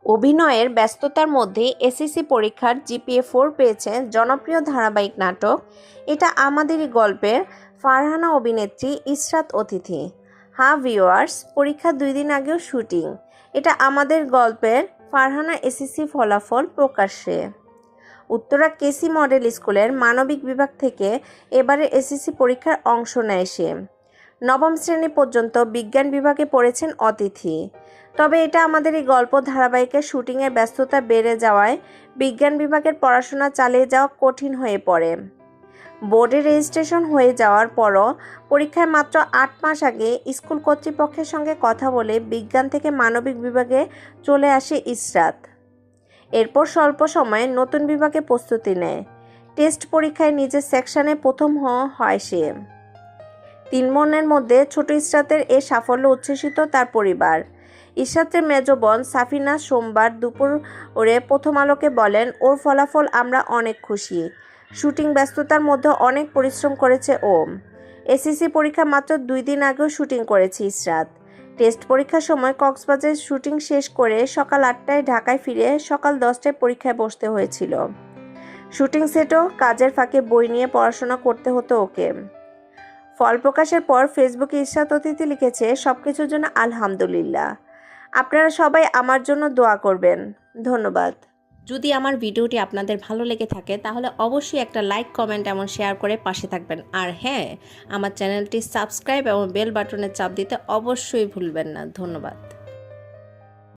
অভিনয়ের ব্যস্ততার মধ্যে এসএসসি পরীক্ষার জিপিএ 4 পেয়েছে জনপ্রিয় ধারাবাহিক নাটক এটা আমাদেরই গল্পের ফারহানা অভিনেত্রী ইশরাত অতিথি। হ্যাঁ ভিউয়ার্স, পরীক্ষা 2 দিন আগেও শুটিং। এটা আমাদের গল্পের ফারহানা এসএসসি ফলাফল প্রকাশ্যে। উত্তরা কেসি মডেল স্কুলের মানবিক বিভাগ থেকে এবারে এসএসসি পরীক্ষার অংশ নেয় সে। নবম শ্রেণী পর্যন্ত বিজ্ঞান বিভাগে পড়েছেন অতিথি। তবে এটা আমাদের এই গল্প ধারাবাহিকের শুটিংয়ের ব্যস্ততা বেড়ে যাওয়ায় বিজ্ঞান বিভাগের পড়াশোনা চালিয়ে যাওয়া কঠিন হয়ে পড়ে। বোর্ডে রেজিস্ট্রেশন হয়ে যাওয়ার পরও পরীক্ষার মাত্র 8 মাস আগে স্কুল কর্তৃপক্ষের সঙ্গে কথা বলে বিজ্ঞান থেকে মানবিক বিভাগে চলে আসে ইশরাত। এরপর স্বল্প সময়ে নতুন বিভাগে প্রস্তুতি নেয়। টেস্ট পরীক্ষায় নিজের সেকশনে প্রথম হয় সে। 3 বোনের মধ্যে ছোট ইশরাতের এ সাফল্য উচ্ছ্বসিত তার পরিবার। ইশরাতের মেজ বোন সাফিনা সোমবার দুপুরে প্রথম আলোকে বলেন, ওর ফলাফল আমরা অনেক খুশি। শুটিং ব্যস্ততার মধ্যে অনেক পরিশ্রম করেছে ও। এসএসসি পরীক্ষা মাত্র 2 দিন আগেও শুটিং করেছে ইশরাত। টেস্ট পরীক্ষার সময় কক্সবাজারে শুটিং শেষ করে সকাল 8টায় ঢাকায় ফিরে সকাল 10টায় পরীক্ষায় বসতে হয়েছিল। শুটিং সেটও কাজের ফাঁকে বই নিয়ে পড়াশোনা করতে হতো ওকে। ফল প্রকাশের পর ফেসবুকে ইশরাত অতিথি লিখেছে, সবকিছুর জন্য আলহামদুলিল্লাহ। আপনারা সবাই আমার জন্য দোয়া করবেন। ধন্যবাদ। যদি আমার ভিডিওটি আপনাদের ভালো লেগে থাকে তাহলে অবশ্যই একটা লাইক, কমেন্ট এবং শেয়ার করে পাশে থাকবেন। আর হ্যাঁ, আমার চ্যানেলটি সাবস্ক্রাইব এবং বেল বাটনে চাপ দিতে অবশ্যই ভুলবেন না। ধন্যবাদ।